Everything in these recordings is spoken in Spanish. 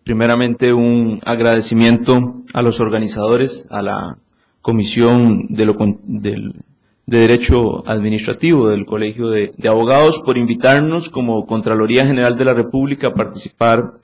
Primeramente, un agradecimiento a los organizadores, a la Comisión de Derecho Administrativo del Colegio de Abogados por invitarnos como Contraloría General de la República a participar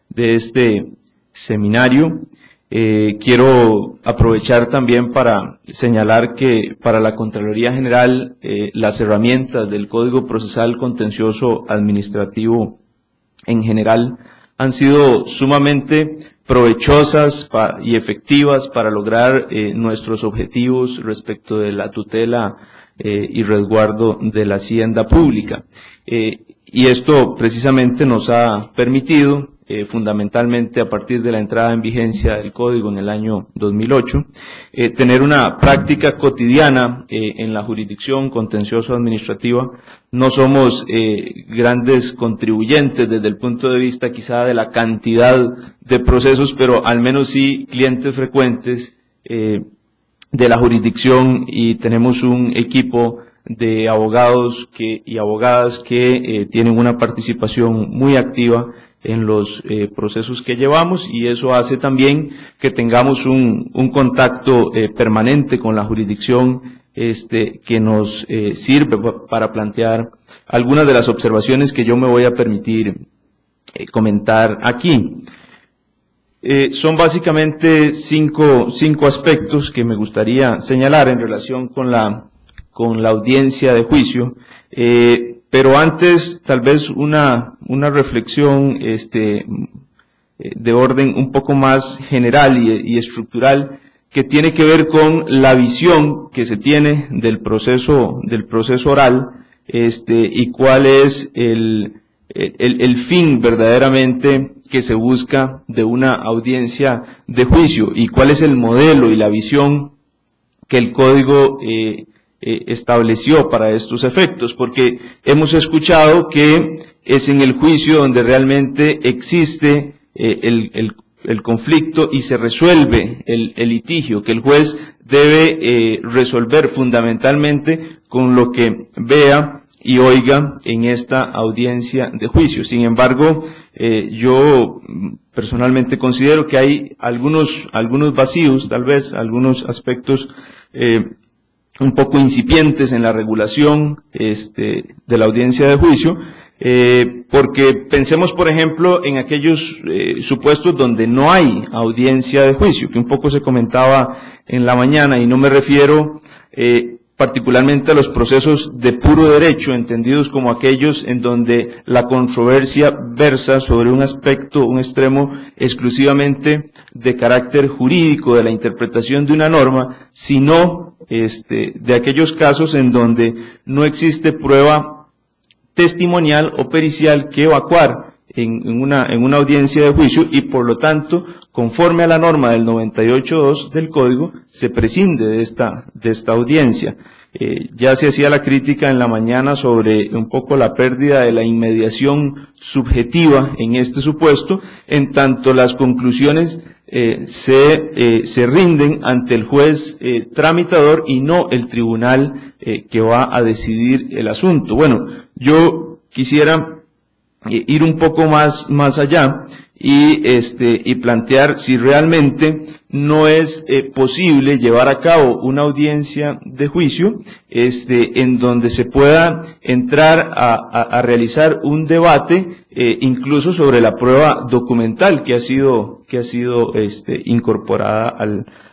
de este seminario. Quiero aprovechar también para señalar que para la Contraloría General las herramientas del Código Procesal Contencioso Administrativo en general han sido sumamente provechosas y efectivas para lograr nuestros objetivos respecto de la tutela y resguardo de la hacienda pública. Y esto precisamente nos ha permitido, fundamentalmente a partir de la entrada en vigencia del Código en el año 2008, tener una práctica cotidiana en la jurisdicción contencioso-administrativa. No somos grandes contribuyentes desde el punto de vista quizá de la cantidad de procesos, pero al menos sí clientes frecuentes de la jurisdicción, y tenemos un equipo de abogados y abogadas que tienen una participación muy activa en los procesos que llevamos, y eso hace también que tengamos un contacto permanente con la jurisdicción que nos sirve para plantear algunas de las observaciones que yo me voy a permitir comentar aquí. Son básicamente cinco aspectos que me gustaría señalar en relación con la audiencia de juicio, pero antes tal vez una reflexión de orden un poco más general y estructural, que tiene que ver con la visión que se tiene del proceso oral, y cuál es el fin verdaderamente que se busca de una audiencia de juicio, y cuál es el modelo y la visión que el Código estableció para estos efectos, porque hemos escuchado que es en el juicio donde realmente existe el conflicto y se resuelve el litigio, que el juez debe resolver fundamentalmente con lo que vea y oiga en esta audiencia de juicio. Sin embargo, yo personalmente considero que hay algunos vacíos, tal vez algunos aspectos un poco incipientes en la regulación de la audiencia de juicio, porque pensemos, por ejemplo, en aquellos supuestos donde no hay audiencia de juicio, que un poco se comentaba en la mañana, y no me refiero particularmente a los procesos de puro derecho, entendidos como aquellos en donde la controversia versa sobre un aspecto, un extremo exclusivamente de carácter jurídico de la interpretación de una norma, sino de aquellos casos en donde no existe prueba testimonial o pericial que evacuar en una audiencia de juicio, y por lo tanto, conforme a la norma del 98.2 del Código, se prescinde de esta audiencia. Ya se hacía la crítica en la mañana sobre un poco la pérdida de la inmediación subjetiva en este supuesto, en tanto las conclusiones se rinden ante el juez tramitador y no el tribunal que va a decidir el asunto. Bueno, yo quisiera ir un poco más allá y plantear si realmente no es posible llevar a cabo una audiencia de juicio en donde se pueda entrar a realizar un debate incluso sobre la prueba documental que ha sido incorporada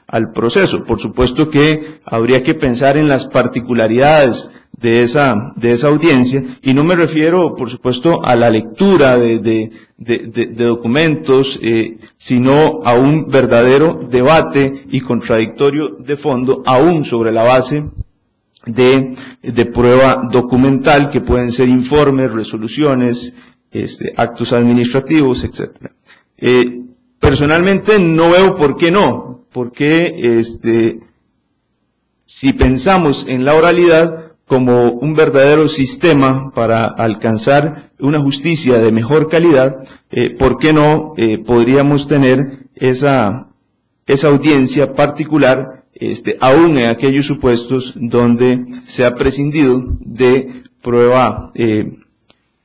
al proceso. Por supuesto que habría que pensar en las particularidades de esa audiencia, y no me refiero, por supuesto, a la lectura de documentos, sino a un verdadero debate y contradictorio de fondo, aún sobre la base de prueba documental, que pueden ser informes, resoluciones, actos administrativos, etc. Personalmente no veo por qué no, porque si pensamos en la oralidad como un verdadero sistema para alcanzar una justicia de mejor calidad, ¿por qué no podríamos tener esa audiencia particular, aún en aquellos supuestos donde se ha prescindido de prueba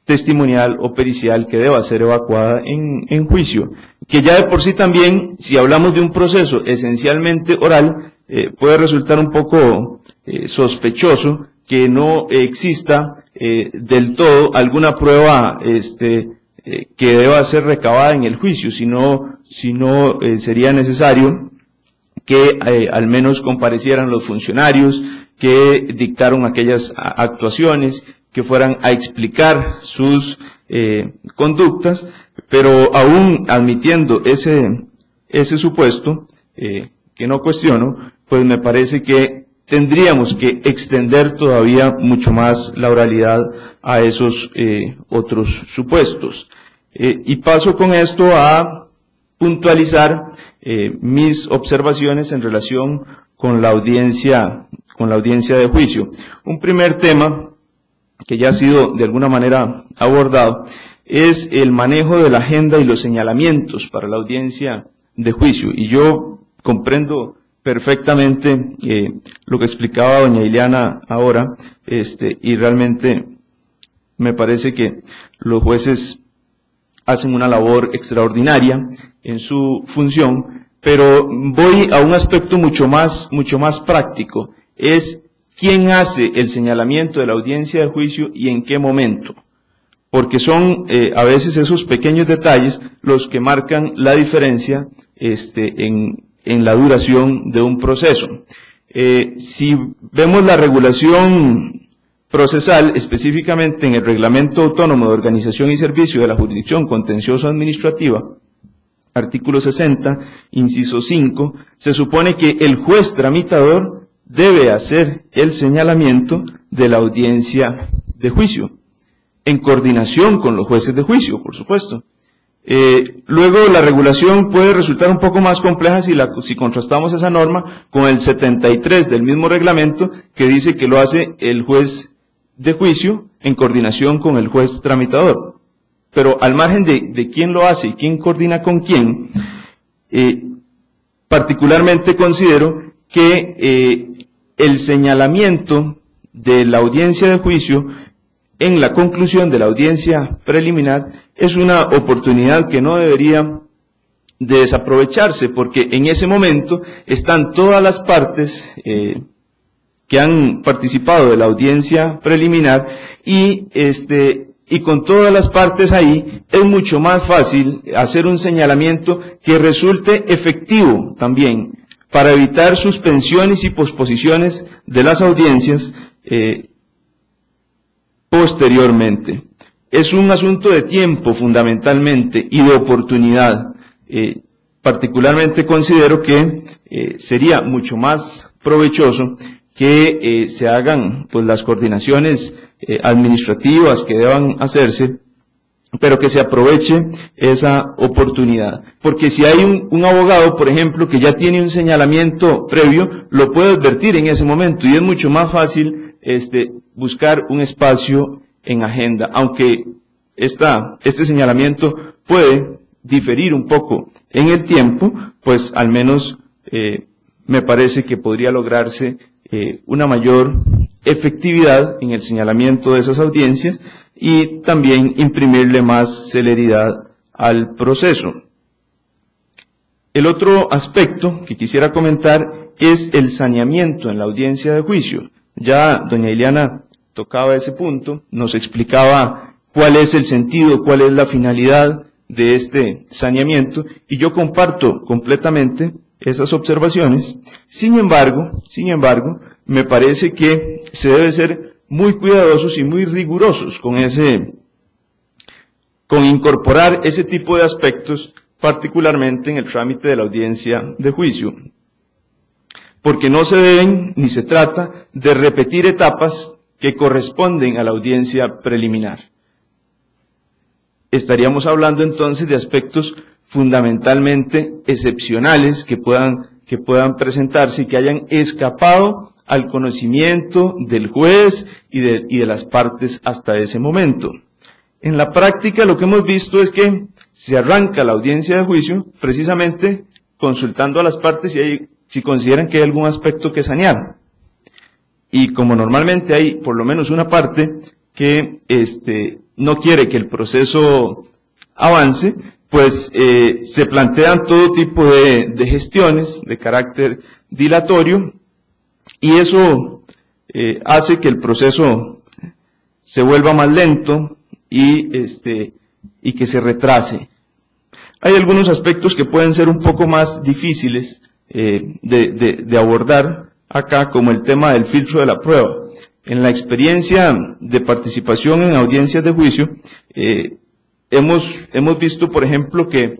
testimonial o pericial que deba ser evacuada en juicio? que ya de por sí también, si hablamos de un proceso esencialmente oral, puede resultar un poco sospechoso que no exista del todo alguna prueba que deba ser recabada en el juicio, sino sería necesario que al menos comparecieran los funcionarios que dictaron aquellas actuaciones, que fueran a explicar sus conductas, pero aún admitiendo ese supuesto, que no cuestiono, pues me parece que tendríamos que extender todavía mucho más la oralidad a esos otros supuestos. Y paso con esto a puntualizar mis observaciones en relación con la audiencia de juicio. Un primer tema que ya ha sido de alguna manera abordado es el manejo de la agenda y los señalamientos para la audiencia de juicio. Y yo comprendo perfectamente lo que explicaba doña Ileana ahora, y realmente me parece que los jueces hacen una labor extraordinaria en su función, pero voy a un aspecto mucho más práctico, es quién hace el señalamiento de la audiencia de juicio y en qué momento, porque son a veces esos pequeños detalles los que marcan la diferencia en la duración de un proceso. Si vemos la regulación procesal, específicamente en el Reglamento Autónomo de Organización y Servicio de la Jurisdicción Contencioso-Administrativa, artículo 60, inciso 5, se supone que el juez tramitador debe hacer el señalamiento de la audiencia de juicio, en coordinación con los jueces de juicio, por supuesto. Luego la regulación puede resultar un poco más compleja si contrastamos esa norma con el 73 del mismo reglamento, que dice que lo hace el juez de juicio en coordinación con el juez tramitador. Pero al margen de quién lo hace y quién coordina con quién, particularmente considero que el señalamiento de la audiencia de juicio en la conclusión de la audiencia preliminar es una oportunidad que no debería de desaprovecharse, porque en ese momento están todas las partes que han participado de la audiencia preliminar y con todas las partes ahí es mucho más fácil hacer un señalamiento que resulte efectivo también para evitar suspensiones y posposiciones de las audiencias posteriormente. Es un asunto de tiempo fundamentalmente y de oportunidad. Particularmente considero que sería mucho más provechoso que se hagan pues las coordinaciones administrativas que deban hacerse, pero que se aproveche esa oportunidad. Porque si hay un abogado, por ejemplo, que ya tiene un señalamiento previo, lo puede advertir en ese momento y es mucho más fácil buscar un espacio en agenda, aunque este señalamiento puede diferir un poco en el tiempo, pues al menos me parece que podría lograrse una mayor efectividad en el señalamiento de esas audiencias y también imprimirle más celeridad al proceso. El otro aspecto que quisiera comentar es el saneamiento en la audiencia de juicio. Ya doña Ileana tocaba ese punto, nos explicaba cuál es el sentido, cuál es la finalidad de este saneamiento, y yo comparto completamente esas observaciones. Sin embargo, me parece que se debe ser muy cuidadosos y muy rigurosos con incorporar ese tipo de aspectos, particularmente en el trámite de la audiencia de juicio, porque no se deben ni se trata de repetir etapas que corresponden a la audiencia preliminar. Estaríamos hablando entonces de aspectos fundamentalmente excepcionales que puedan presentarse y que hayan escapado al conocimiento del juez y de las partes hasta ese momento. En la práctica lo que hemos visto es que se arranca la audiencia de juicio precisamente consultando a las partes si consideran que hay algún aspecto que sanear. Y como normalmente hay por lo menos una parte que no quiere que el proceso avance, pues se plantean todo tipo de gestiones de carácter dilatorio, y eso hace que el proceso se vuelva más lento y que se retrase. Hay algunos aspectos que pueden ser un poco más difíciles de abordar acá, como el tema del filtro de la prueba. En la experiencia de participación en audiencias de juicio, hemos visto, por ejemplo, que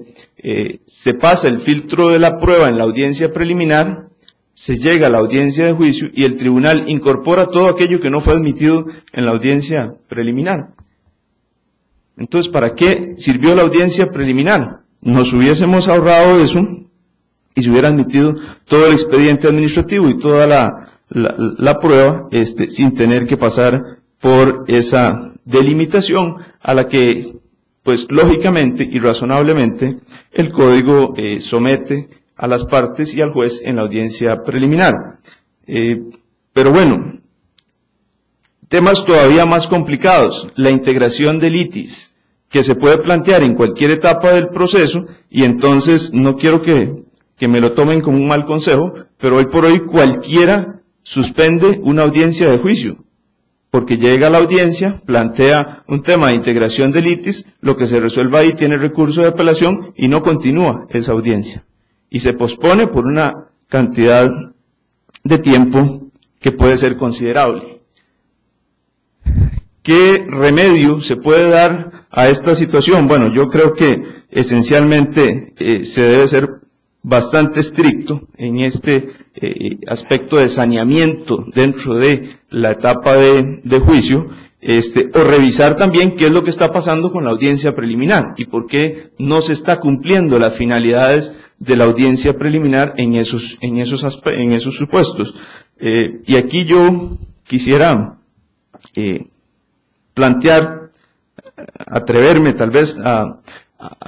se pasa el filtro de la prueba en la audiencia preliminar, se llega a la audiencia de juicio y el tribunal incorpora todo aquello que no fue admitido en la audiencia preliminar. Entonces, ¿para qué sirvió la audiencia preliminar? Nos hubiésemos ahorrado eso y se hubiera admitido todo el expediente administrativo y toda la prueba sin tener que pasar por esa delimitación a la que, pues lógicamente y razonablemente, el Código somete a las partes y al juez en la audiencia preliminar. Pero bueno, temas todavía más complicados, la integración de litis, que se puede plantear en cualquier etapa del proceso, y entonces no quiero que me lo tomen como un mal consejo, pero hoy por hoy cualquiera suspende una audiencia de juicio, porque llega a la audiencia, plantea un tema de integración de litis, lo que se resuelva ahí tiene recurso de apelación y no continúa esa audiencia. Y se pospone por una cantidad de tiempo que puede ser considerable. ¿Qué remedio se puede dar a esta situación? Bueno, yo creo que esencialmente se debe ser bastante estricto en este aspecto de saneamiento dentro de la etapa de juicio, o revisar también qué es lo que está pasando con la audiencia preliminar y por qué no se está cumpliendo las finalidades de la audiencia preliminar en esos supuestos. Y aquí yo quisiera atreverme tal vez a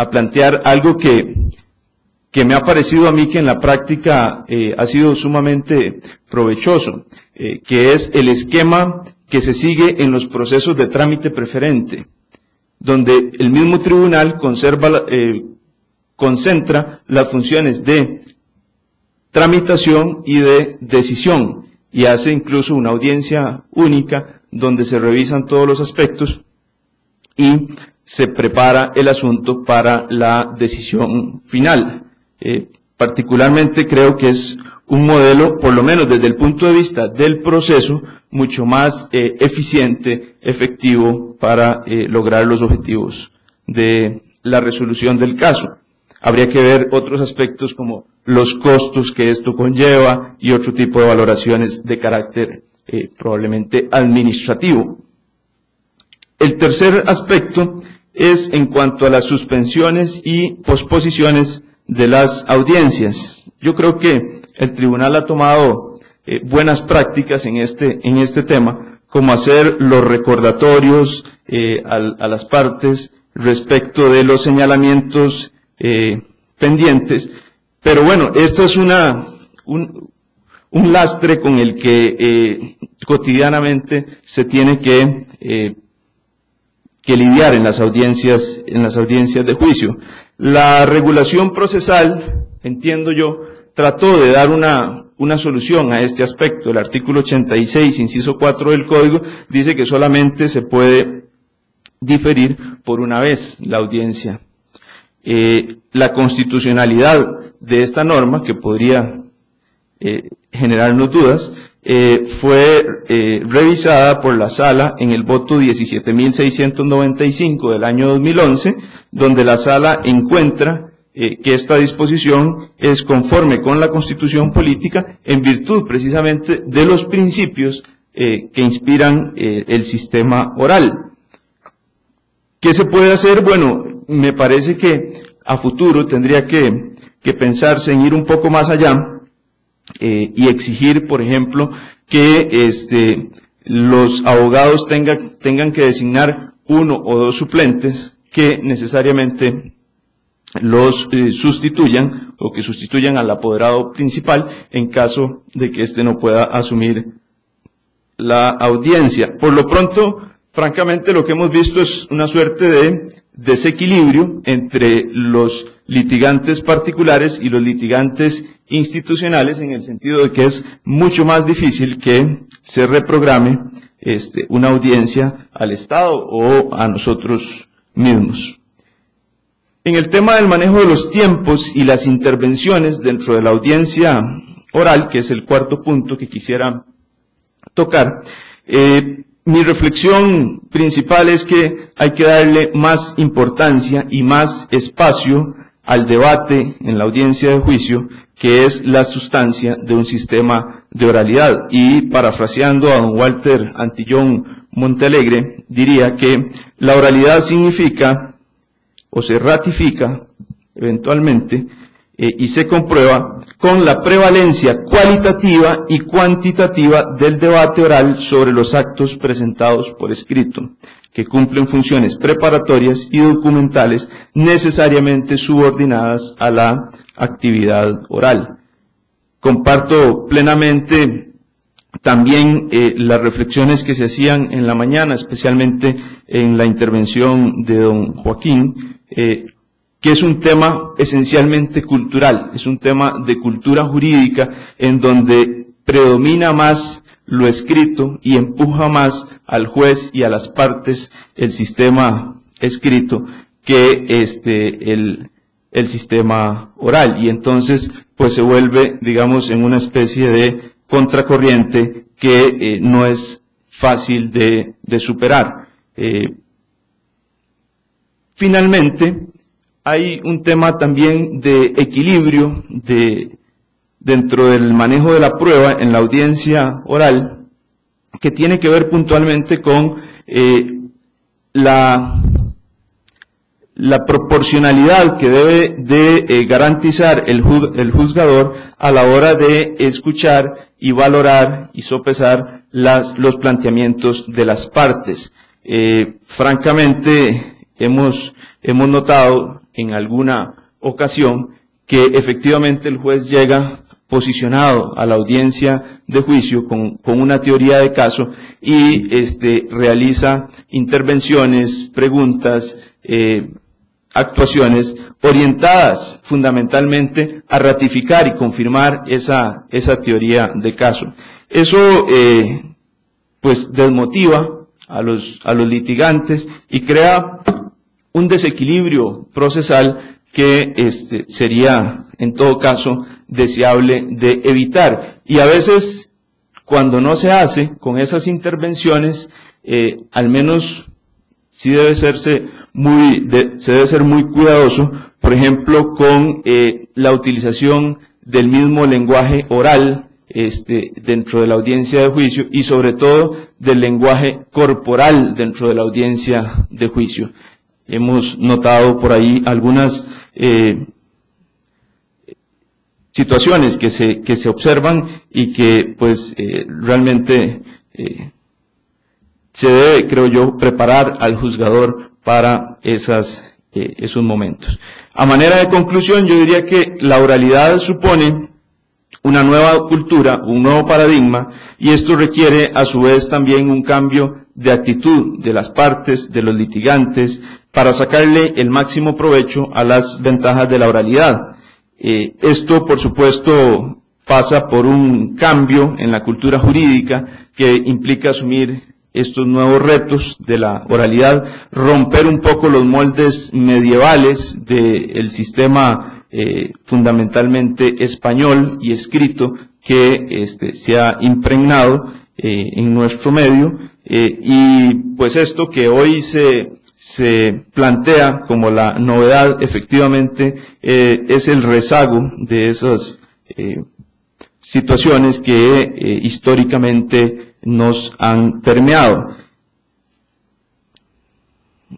plantear algo que me ha parecido a mí que en la práctica ha sido sumamente provechoso, que es el esquema que se sigue en los procesos de trámite preferente, donde el mismo tribunal concentra las funciones de tramitación y de decisión, y hace incluso una audiencia única donde se revisan todos los aspectos y se prepara el asunto para la decisión final. Particularmente creo que es un modelo, por lo menos desde el punto de vista del proceso, mucho más eficiente, efectivo para lograr los objetivos de la resolución del caso. Habría que ver otros aspectos como los costos que esto conlleva y otro tipo de valoraciones de carácter probablemente administrativo. El tercer aspecto es en cuanto a las suspensiones y posposiciones de las audiencias. Yo creo que el tribunal ha tomado buenas prácticas en este tema, como hacer los recordatorios a las partes respecto de los señalamientos pendientes. Pero bueno, esto es un lastre con el que cotidianamente se tiene que lidiar en las audiencias de juicio. La regulación procesal, entiendo yo, trató de dar una solución a este aspecto. El artículo 86, inciso 4 del Código, dice que solamente se puede diferir por una vez la audiencia. La constitucionalidad de esta norma, que podría generarnos dudas, fue revisada por la Sala en el voto 17.695 del año 2011, donde la Sala encuentra que esta disposición es conforme con la Constitución política en virtud precisamente de los principios que inspiran el sistema oral. ¿Qué se puede hacer? Bueno, me parece que a futuro tendría que pensarse en ir un poco más allá y exigir, por ejemplo, que los abogados tengan que designar 1 o 2 suplentes que necesariamente los sustituyan o que sustituyan al apoderado principal en caso de que éste no pueda asumir la audiencia. Por lo pronto, francamente, lo que hemos visto es una suerte desequilibrio entre los litigantes particulares y los litigantes institucionales, en el sentido de que es mucho más difícil que se reprograme una audiencia al Estado o a nosotros mismos. En el tema del manejo de los tiempos y las intervenciones dentro de la audiencia oral, que es el cuarto punto que quisiera tocar, mi reflexión principal es que hay que darle más importancia y más espacio al debate en la audiencia de juicio, que es la sustancia de un sistema de oralidad. Y parafraseando a don Walter Antillón Montealegre, diría que la oralidad significa, o se ratifica eventualmente, y se comprueba con la prevalencia cualitativa y cuantitativa del debate oral sobre los actos presentados por escrito, que cumplen funciones preparatorias y documentales necesariamente subordinadas a la actividad oral. Comparto plenamente también las reflexiones que se hacían en la mañana, especialmente en la intervención de don Joaquín, que es un tema esencialmente cultural, es un tema de cultura jurídica en donde predomina más lo escrito y empuja más al juez y a las partes el sistema escrito que el sistema oral, y entonces pues se vuelve, digamos, en una especie de contracorriente que no es fácil de superar. Finalmente, hay un tema también de equilibrio dentro del manejo de la prueba en la audiencia oral, que tiene que ver puntualmente con la proporcionalidad que debe de garantizar el juzgador a la hora de escuchar y valorar y sopesar los planteamientos de las partes. Francamente, hemos notado en alguna ocasión que efectivamente el juez llega posicionado a la audiencia de juicio con una teoría de caso y realiza intervenciones, preguntas, actuaciones orientadas fundamentalmente a ratificar y confirmar esa teoría de caso. Eso pues desmotiva a los litigantes y crea un desequilibrio procesal que sería en todo caso deseable de evitar. Y a veces cuando no se hace con esas intervenciones, al menos sí debe ser muy cuidadoso, por ejemplo, con la utilización del mismo lenguaje oral dentro de la audiencia de juicio y sobre todo del lenguaje corporal dentro de la audiencia de juicio. Hemos notado por ahí algunas situaciones que se observan y que pues realmente se debe, creo yo, preparar al juzgador para esos momentos. A manera de conclusión, yo diría que la oralidad supone una nueva cultura, un nuevo paradigma, y esto requiere a su vez también un cambio de actitud de las partes, de los litigantes, para sacarle el máximo provecho a las ventajas de la oralidad. Esto, por supuesto, pasa por un cambio en la cultura jurídica que implica asumir estos nuevos retos de la oralidad, romper un poco los moldes medievales del sistema fundamentalmente español y escrito que se ha impregnado en nuestro medio, y pues esto que hoy se plantea como la novedad, efectivamente es el rezago de esas situaciones que históricamente nos han permeado.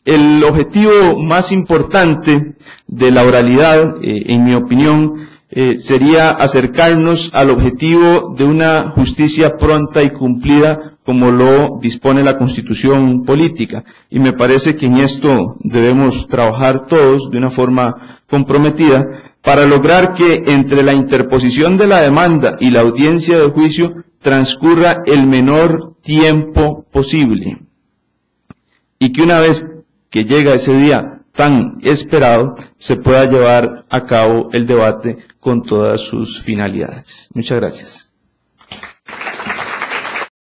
El objetivo más importante de la oralidad, en mi opinión, sería acercarnos al objetivo de una justicia pronta y cumplida como lo dispone la Constitución política. Y me parece que en esto debemos trabajar todos de una forma comprometida para lograr que entre la interposición de la demanda y la audiencia de juicio transcurra el menor tiempo posible. Y que una vez que llega ese día tan esperado se pueda llevar a cabo el debate con todas sus finalidades. Muchas gracias.